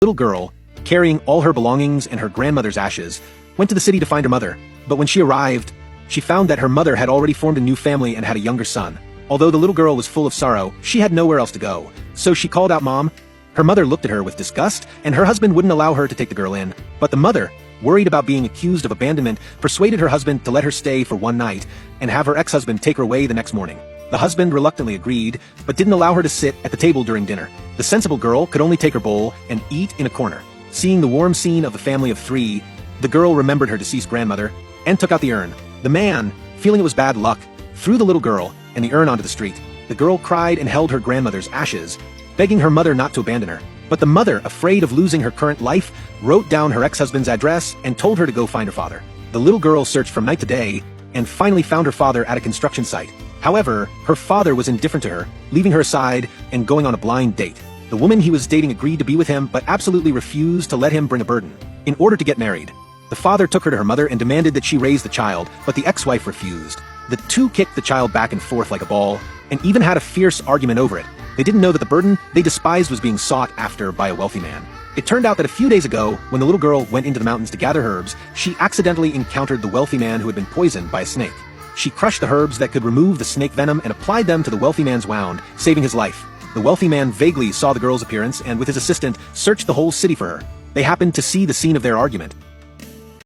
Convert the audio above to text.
Little girl, carrying all her belongings and her grandmother's ashes, went to the city to find her mother, but when she arrived, she found that her mother had already formed a new family and had a younger son. Although the little girl was full of sorrow, she had nowhere else to go, so she called out Mom. Her mother looked at her with disgust, and her husband wouldn't allow her to take the girl in. But the mother, worried about being accused of abandonment, persuaded her husband to let her stay for one night and have her ex-husband take her away the next morning. The husband reluctantly agreed, but didn't allow her to sit at the table during dinner. The sensible girl could only take her bowl and eat in a corner. Seeing the warm scene of the family of three, the girl remembered her deceased grandmother and took out the urn. The man, feeling it was bad luck, threw the little girl and the urn onto the street. The girl cried and held her grandmother's ashes, begging her mother not to abandon her. But the mother, afraid of losing her current life, wrote down her ex-husband's address and told her to go find her father. The little girl searched from night to day and finally found her father at a construction site. However, her father was indifferent to her, leaving her aside and going on a blind date. The woman he was dating agreed to be with him, but absolutely refused to let him bring a burden. In order to get married, the father took her to her mother and demanded that she raise the child, but the ex-wife refused. The two kicked the child back and forth like a ball, and even had a fierce argument over it. They didn't know that the burden they despised was being sought after by a wealthy man. It turned out that a few days ago, when the little girl went into the mountains to gather herbs, she accidentally encountered the wealthy man who had been poisoned by a snake. She crushed the herbs that could remove the snake venom and applied them to the wealthy man's wound, saving his life. The wealthy man vaguely saw the girl's appearance and with his assistant searched the whole city for her. They happened to see the scene of their argument,